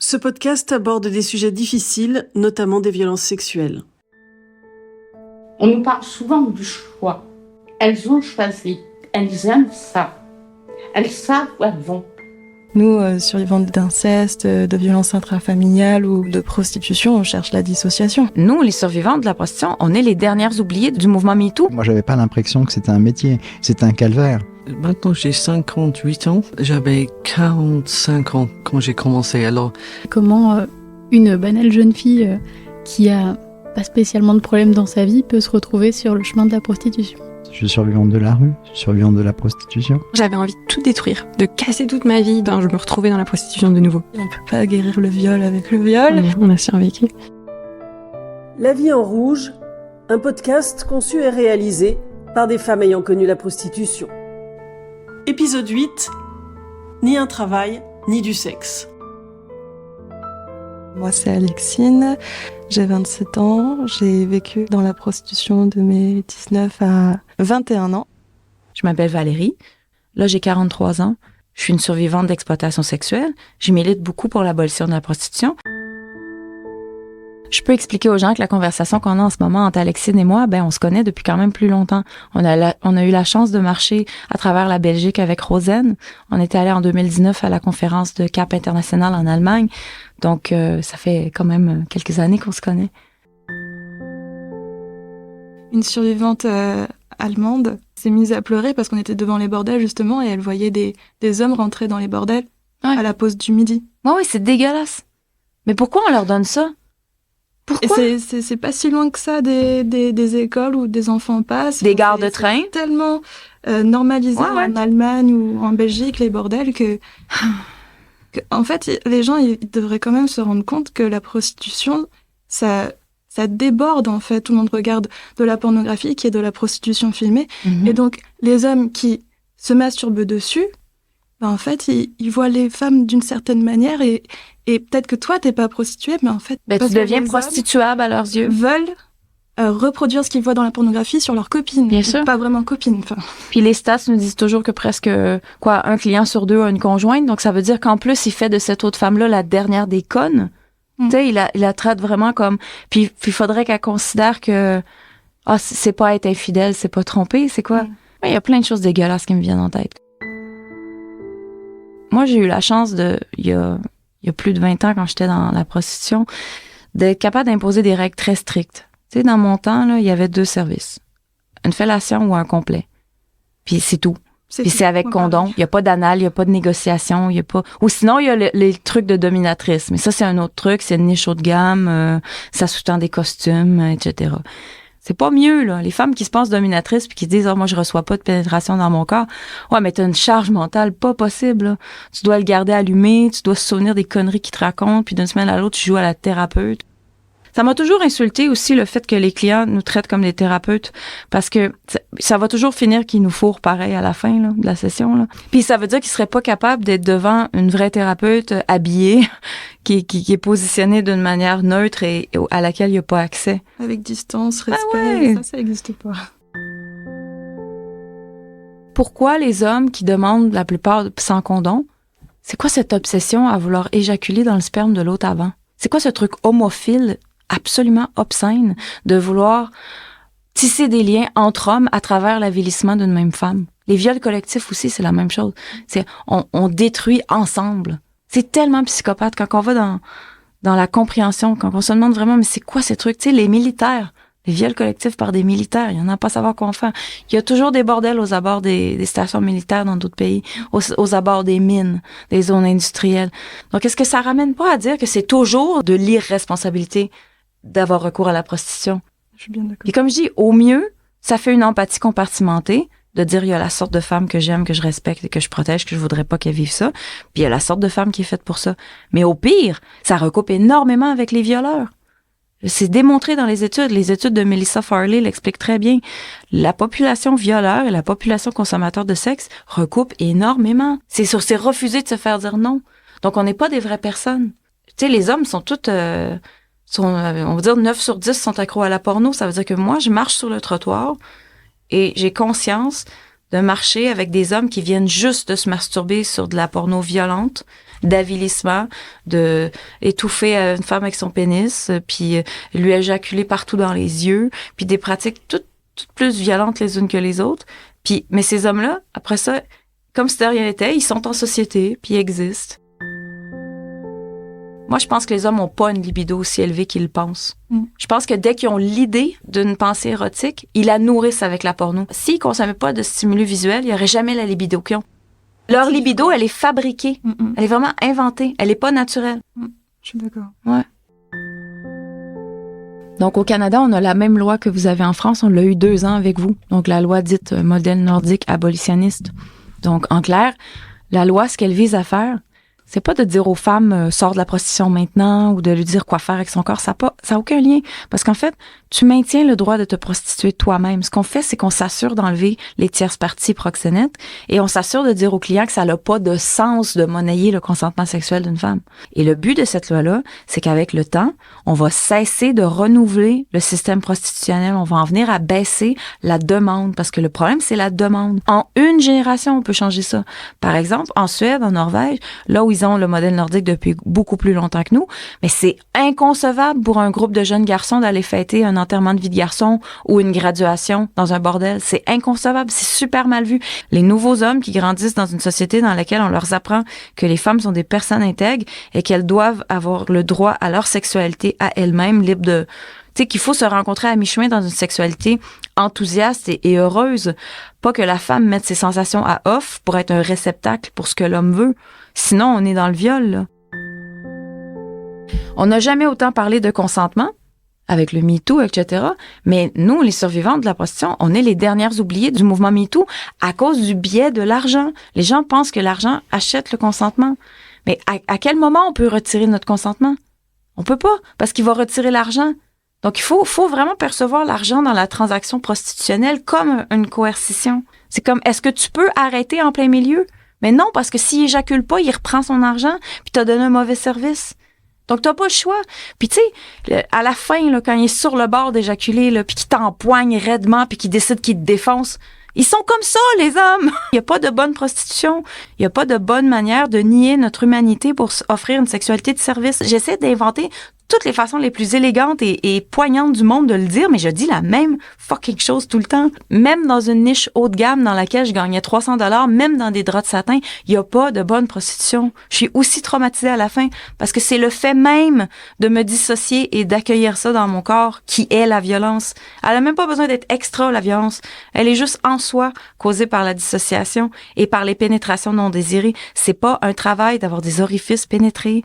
Ce podcast aborde des sujets difficiles, notamment des violences sexuelles. On nous parle souvent du choix. Elles ont choisi. Elles aiment ça. Elles savent où elles vont. Nous, survivantes d'inceste, de violences intrafamiliales ou de prostitution, on cherche la dissociation. Nous, les survivantes de la prostitution, on est les dernières oubliées du mouvement MeToo. Moi, j'avais pas l'impression que c'était un métier, c'était un calvaire. Maintenant, j'ai 58 ans. J'avais 45 ans quand j'ai commencé. Alors, comment une banale jeune fille qui a pas spécialement de problème dans sa vie peut se retrouver sur le chemin de la prostitution? Je suis survivante de la rue, survivante de la prostitution. J'avais envie de tout détruire, de casser toute ma vie. Je me retrouvais dans la prostitution de nouveau. On peut pas guérir le viol avec le viol. On a survécu. La vie en rouge, un podcast conçu et réalisé par des femmes ayant connu la prostitution. Épisode 8. Ni un travail, ni du sexe. Moi, c'est Alexine, j'ai 27 ans, j'ai vécu dans la prostitution de mes 19 à 21 ans. Je m'appelle Valérie, là j'ai 43 ans, je suis une survivante d'exploitation sexuelle, je milite beaucoup pour l'abolition de la prostitution. Je peux expliquer aux gens que la conversation qu'on a en ce moment entre Alexine et moi, on se connaît depuis quand même plus longtemps. On a eu la chance de marcher à travers la Belgique avec Rosen. On était allés en 2019 à la conférence de Cap International en Allemagne. Donc, ça fait quand même quelques années qu'on se connaît. Une survivante allemande s'est mise à pleurer parce qu'on était devant les bordels, justement, et elle voyait des hommes rentrer dans les bordels à la pause du midi. Oui, c'est dégueulasse. Mais pourquoi on leur donne ça? Pourquoi? Et c'est pas si loin que ça des écoles où des enfants passent. Des gares de train. C'est tellement normalisé en Allemagne ou en Belgique, les bordels, que en fait, les gens ils devraient quand même se rendre compte que la prostitution, ça déborde, en fait. Tout le monde regarde de la pornographie qui est de la prostitution filmée. Et donc, les hommes qui se masturbent dessus, en fait, ils voient les femmes d'une certaine manière et peut-être que toi, t'es pas prostituée, mais en fait... tu deviens prostituable à leurs yeux. Veulent reproduire ce qu'ils voient dans la pornographie sur leurs copines. Bien sûr. Pas vraiment copines. Puis les stats nous disent toujours que presque, un client sur deux a une conjointe. Donc ça veut dire qu'en plus, il fait de cette autre femme-là la dernière des connes. Tu sais, il la traite vraiment comme... Puis il faudrait qu'elle considère que... c'est pas être infidèle, c'est pas tromper, c'est quoi? Il y a plein de choses dégueulasses qui me viennent en tête. Moi, j'ai eu la chance il y a plus de 20 ans, quand j'étais dans la prostitution, d'être capable d'imposer des règles très strictes. Tu sais, dans mon temps, là, il y avait 2 services. Une fellation ou un complet. Puis c'est tout. Puis c'est avec condom. Il n'y a pas d'anal, il n'y a pas de négociation, il y a pas... Ou sinon, il y a les trucs de dominatrice. Mais ça, c'est un autre truc. C'est une niche haut de gamme. Ça sous-tend des costumes, etc. C'est pas mieux, là. Les femmes qui se pensent dominatrices puis qui disent, moi, je reçois pas de pénétration dans mon corps. Ouais, mais t'as une charge mentale pas possible, là. Tu dois le garder allumé, tu dois se souvenir des conneries qu'ils te racontent, puis d'une semaine à l'autre, tu joues à la thérapeute. Ça m'a toujours insulté aussi le fait que les clients nous traitent comme des thérapeutes, parce que ça va toujours finir qu'ils nous fourrent pareil à la fin, là, de la session, là. Puis ça veut dire qu'ils seraient pas capables d'être devant une vraie thérapeute habillée, qui est positionnée d'une manière neutre et à laquelle il n'y a pas accès. Avec distance, respect, ça n'existe pas. Pourquoi les hommes qui demandent la plupart sans condom, c'est quoi cette obsession à vouloir éjaculer dans le sperme de l'autre avant? C'est quoi ce truc homophile absolument obscène de vouloir tisser des liens entre hommes à travers l'avilissement d'une même femme? Les viols collectifs aussi, c'est la même chose. On détruit ensemble. C'est tellement psychopathe quand on va dans la compréhension, quand on se demande vraiment, mais c'est quoi ces trucs? Tu sais, les militaires, les viols collectifs par des militaires, il y en a pas à savoir quoi faire. Il y a toujours des bordels aux abords des stations militaires dans d'autres pays, aux abords des mines, des zones industrielles. Donc, est-ce que ça ramène pas à dire que c'est toujours de l'irresponsabilité d'avoir recours à la prostitution? Je suis bien d'accord. Puis comme je dis, au mieux, ça fait une empathie compartimentée, de dire il y a la sorte de femme que j'aime, que je respecte et que je protège, que je voudrais pas qu'elle vive ça. Puis il y a la sorte de femme qui est faite pour ça. Mais au pire, ça recoupe énormément avec les violeurs. C'est démontré dans les études. Les études de Melissa Farley l'expliquent très bien. La population violeur et la population consommateur de sexe recoupent énormément. C'est refuser de se faire dire non. Donc on n'est pas des vraies personnes. Tu sais, les hommes sont toutes... on va dire 9 sur 10 sont accros à la porno. Ça veut dire que moi, je marche sur le trottoir et j'ai conscience de marcher avec des hommes qui viennent juste de se masturber sur de la porno violente, d'avilissement, de étouffer une femme avec son pénis, puis lui éjaculer partout dans les yeux, puis des pratiques toutes plus violentes les unes que les autres. Puis, mais ces hommes-là, après ça, comme si de rien n'était, ils sont en société, puis ils existent. Moi, je pense que les hommes n'ont pas une libido aussi élevée qu'ils le pensent. Je pense que dès qu'ils ont l'idée d'une pensée érotique, ils la nourrissent avec la porno. S'ils ne consommaient pas de stimuli visuels, il n'y aurait jamais la libido qu'ils ont. Leur libido, elle est fabriquée. Elle est vraiment inventée. Elle n'est pas naturelle. Je suis d'accord. Ouais. Donc, au Canada, on a la même loi que vous avez en France. On l'a eu 2 ans avec vous. Donc, la loi dite modèle nordique abolitionniste. Donc, en clair, la loi, ce qu'elle vise à faire, c'est pas de dire aux femmes sors de la prostitution maintenant ou de lui dire quoi faire avec son corps, ça a aucun lien parce qu'en fait, tu maintiens le droit de te prostituer toi-même. Ce qu'on fait, c'est qu'on s'assure d'enlever les tierces parties proxénètes et on s'assure de dire au client que ça n'a pas de sens de monnayer le consentement sexuel d'une femme. Et le but de cette loi-là, c'est qu'avec le temps, on va cesser de renouveler le système prostitutionnel, on va en venir à baisser la demande parce que le problème, c'est la demande. En une génération, on peut changer ça. Par exemple, en Suède, en Norvège, là où ils ont le modèle nordique depuis beaucoup plus longtemps que nous, mais c'est inconcevable pour un groupe de jeunes garçons d'aller fêter un enterrement de vie de garçon ou une graduation dans un bordel. C'est inconcevable, c'est super mal vu. Les nouveaux hommes qui grandissent dans une société dans laquelle on leur apprend que les femmes sont des personnes intègres et qu'elles doivent avoir le droit à leur sexualité à elles-mêmes, libre de... Tu sais, qu'il faut se rencontrer à mi-chemin dans une sexualité enthousiaste et heureuse. Pas que la femme mette ses sensations à off pour être un réceptacle pour ce que l'homme veut. Sinon, on est dans le viol, là. On n'a jamais autant parlé de consentement avec le MeToo, etc. Mais nous, les survivantes de la prostitution, on est les dernières oubliées du mouvement MeToo à cause du biais de l'argent. Les gens pensent que l'argent achète le consentement. Mais à quel moment on peut retirer notre consentement? On peut pas, parce qu'il va retirer l'argent. Donc, il faut vraiment percevoir l'argent dans la transaction prostitutionnelle comme une coercition. C'est comme, est-ce que tu peux arrêter en plein milieu? Mais non, parce que s'il éjacule pas, il reprend son argent, puis t'as donné un mauvais service. Donc, t'as pas le choix. Puis, tu sais, à la fin, là, quand il est sur le bord d'éjaculer, là, puis qu'il t'empoigne raidement, puis qu'il décide qu'il te défonce, ils sont comme ça, les hommes. Il y a pas de bonne prostitution. Il y a pas de bonne manière de nier notre humanité pour offrir une sexualité de service. J'essaie d'inventer toutes les façons les plus élégantes et poignantes du monde de le dire, mais je dis la même fucking chose tout le temps. Même dans une niche haut de gamme dans laquelle je gagnais 300$, même dans des draps de satin, il y a pas de bonne prostitution. Je suis aussi traumatisée à la fin parce que c'est le fait même de me dissocier et d'accueillir ça dans mon corps qui est la violence. Elle a même pas besoin d'être extra, la violence. Elle est juste en soi causée par la dissociation et par les pénétrations non désirées. C'est pas un travail d'avoir des orifices pénétrés.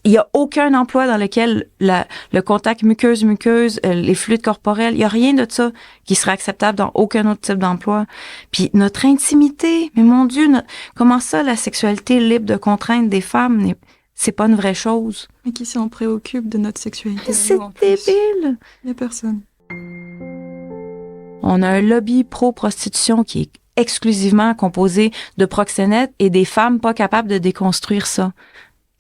Il y a aucun emploi dans lequel le contact muqueuse-muqueuse, les fluides corporels, il y a rien de ça qui serait acceptable dans aucun autre type d'emploi. Puis notre intimité, mais mon Dieu, comment ça, la sexualité libre de contraintes des femmes, c'est pas une vraie chose. Mais qui s'en préoccupe de notre sexualité? C'est débile! Il y a personne. On a un lobby pro-prostitution qui est exclusivement composé de proxénètes et des femmes pas capables de déconstruire ça.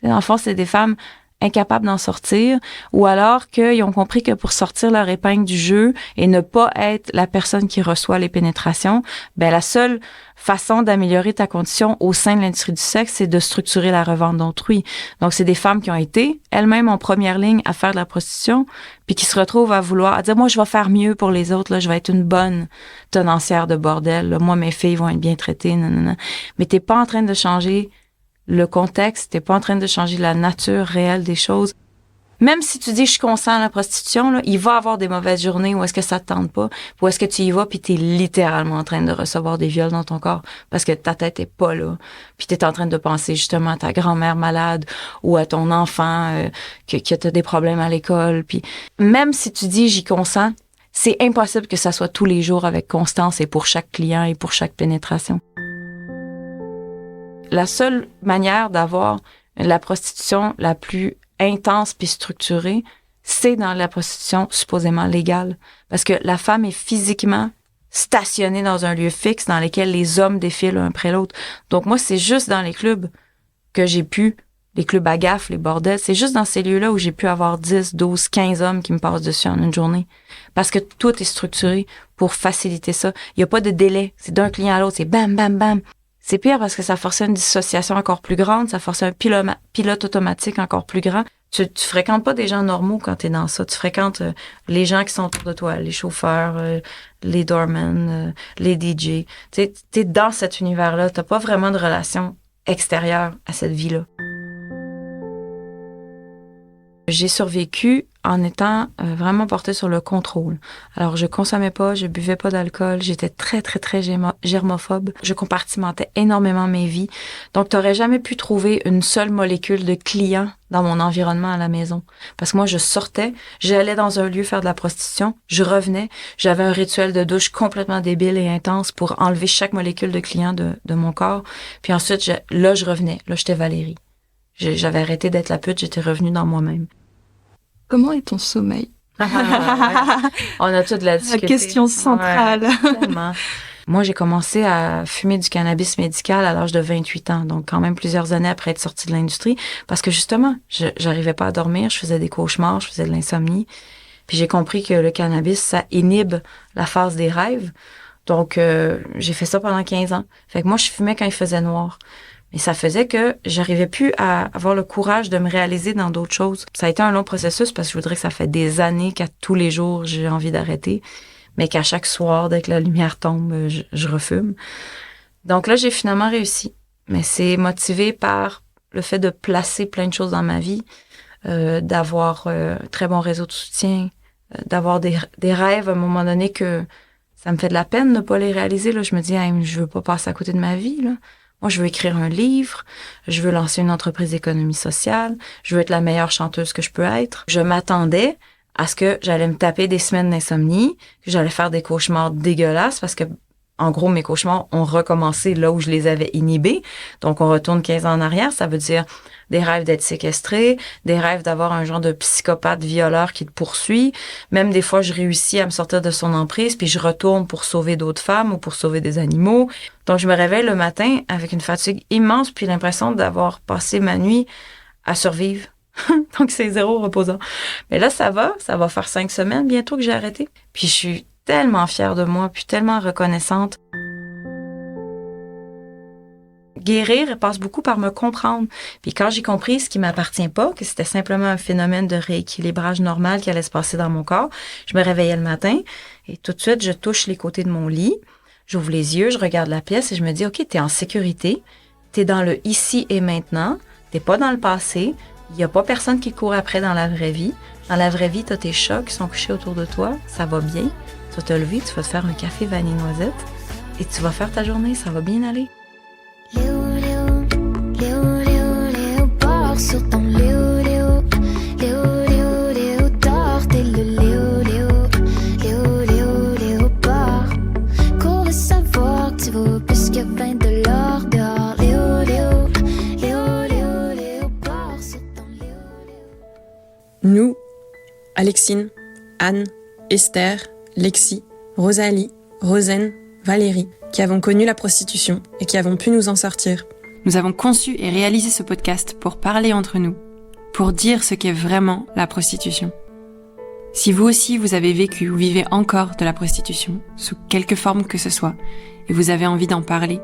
Dans le fond, c'est des femmes incapables d'en sortir ou alors qu'ils ont compris que pour sortir leur épingle du jeu et ne pas être la personne qui reçoit les pénétrations, ben la seule façon d'améliorer ta condition au sein de l'industrie du sexe, c'est de structurer la revente d'autrui. Donc, c'est des femmes qui ont été elles-mêmes en première ligne à faire de la prostitution puis qui se retrouvent à dire, moi, je vais faire mieux pour les autres, là, je vais être une bonne tenancière de bordel, là. Moi, mes filles vont être bien traitées, nanana. Mais t'es pas en train de changer le contexte, t'es pas en train de changer la nature réelle des choses. Même si tu dis je suis conscient à la prostitution, là, il va avoir des mauvaises journées où est-ce que ça te tente pas, ou est-ce que tu y vas puis t'es littéralement en train de recevoir des viols dans ton corps parce que ta tête est pas là. Puis t'es en train de penser justement à ta grand-mère malade ou à ton enfant que t'as des problèmes à l'école. Puis même si tu dis j'y consens, c'est impossible que ça soit tous les jours avec constance et pour chaque client et pour chaque pénétration. La seule manière d'avoir la prostitution la plus intense puis structurée, c'est dans la prostitution supposément légale. Parce que la femme est physiquement stationnée dans un lieu fixe dans lequel les hommes défilent l'un après l'autre. Donc moi, c'est juste dans les clubs que j'ai pu, les clubs à gaffes, les bordels, c'est juste dans ces lieux-là où j'ai pu avoir 10, 12, 15 hommes qui me passent dessus en une journée. Parce que tout est structuré pour faciliter ça. Il n'y a pas de délai. C'est d'un client à l'autre, c'est bam, bam, bam. C'est pire parce que ça forçait une dissociation encore plus grande, ça forçait un pilote automatique encore plus grand. Tu fréquentes pas des gens normaux quand t'es dans ça. Tu fréquentes les gens qui sont autour de toi, les chauffeurs, les doormen, les DJ. T'es dans cet univers-là. T'as pas vraiment de relation extérieure à cette vie-là. J'ai survécu en étant vraiment portée sur le contrôle. Alors, je consommais pas, je buvais pas d'alcool, j'étais très, très, très germophobe. Je compartimentais énormément mes vies. Donc, t'aurais jamais pu trouver une seule molécule de client dans mon environnement à la maison. Parce que moi, je sortais, j'allais dans un lieu faire de la prostitution, je revenais, j'avais un rituel de douche complètement débile et intense pour enlever chaque molécule de client de mon corps. Puis ensuite, je revenais. Là, j'étais Valérie. J'avais arrêté d'être la pute, j'étais revenue dans moi-même. Comment est ton sommeil? On a tout de la discuter. La question centrale. Ouais, tellement. Moi, j'ai commencé à fumer du cannabis médical à l'âge de 28 ans, donc quand même plusieurs années après être sortie de l'industrie, parce que justement, j'arrivais pas à dormir, je faisais des cauchemars, je faisais de l'insomnie, puis j'ai compris que le cannabis, ça inhibe la phase des rêves, donc j'ai fait ça pendant 15 ans. Fait que moi, je fumais quand il faisait noir. Et ça faisait que j'arrivais plus à avoir le courage de me réaliser dans d'autres choses. Ça a été un long processus parce que je voudrais que ça fait des années qu'à tous les jours, j'ai envie d'arrêter. Mais qu'à chaque soir, dès que la lumière tombe, je refume. Donc là, j'ai finalement réussi. Mais c'est motivé par le fait de placer plein de choses dans ma vie, d'avoir un très bon réseau de soutien, d'avoir des rêves à un moment donné que ça me fait de la peine de ne pas les réaliser. Là, je me dis, hey, je veux pas passer à côté de ma vie, là. Moi, je veux écrire un livre, je veux lancer une entreprise d'économie sociale, je veux être la meilleure chanteuse que je peux être. Je m'attendais à ce que j'allais me taper des semaines d'insomnie, que j'allais faire des cauchemars dégueulasses parce que, en gros, mes cauchemars ont recommencé là où je les avais inhibés. Donc, on retourne 15 ans en arrière. Ça veut dire des rêves d'être séquestré, des rêves d'avoir un genre de psychopathe violeur qui te poursuit. Même des fois, je réussis à me sortir de son emprise, puis je retourne pour sauver d'autres femmes ou pour sauver des animaux. Donc, je me réveille le matin avec une fatigue immense, puis l'impression d'avoir passé ma nuit à survivre. Donc, c'est zéro reposant. Mais là, ça va faire 5 semaines bientôt que j'ai arrêté. Puis, je suis tellement fière de moi, puis tellement reconnaissante. Guérir passe beaucoup par me comprendre. Puis quand j'ai compris ce qui m'appartient pas, que c'était simplement un phénomène de rééquilibrage normal qui allait se passer dans mon corps, je me réveillais le matin et tout de suite, je touche les côtés de mon lit, j'ouvre les yeux, je regarde la pièce et je me dis, OK, t'es en sécurité, t'es dans le ici et maintenant, t'es pas dans le passé, il y a pas personne qui court après dans la vraie vie. Dans la vraie vie, t'as tes chats qui sont couchés autour de toi, ça va bien, tu vas te lever, tu vas te faire un café vanille noisette et tu vas faire ta journée, ça va bien aller. Léopard sur ton léopard, t'es le léopard. Cours de savoir que tu vaux plus que 20 $ dehors. Léopard sur ton Nous, Alexine, Anne, Esther, Lexi, Rosalie, Rosen, Valérie, qui avons connu la prostitution et qui avons pu nous en sortir. Nous avons conçu et réalisé ce podcast pour parler entre nous, pour dire ce qu'est vraiment la prostitution. Si vous aussi vous avez vécu ou vivez encore de la prostitution, sous quelque forme que ce soit, et vous avez envie d'en parler,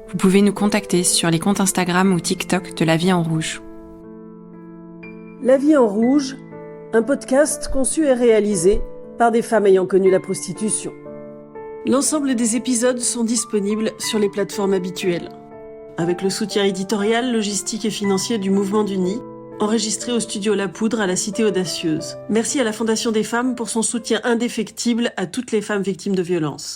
vous pouvez nous contacter sur les comptes Instagram ou TikTok de La Vie en Rouge. La Vie en Rouge, un podcast conçu et réalisé par des femmes ayant connu la prostitution. L'ensemble des épisodes sont disponibles sur les plateformes habituelles. Avec le soutien éditorial, logistique et financier du Mouvement du Nid, enregistré au studio La Poudre à la Cité Audacieuse. Merci à la Fondation des Femmes pour son soutien indéfectible à toutes les femmes victimes de violences.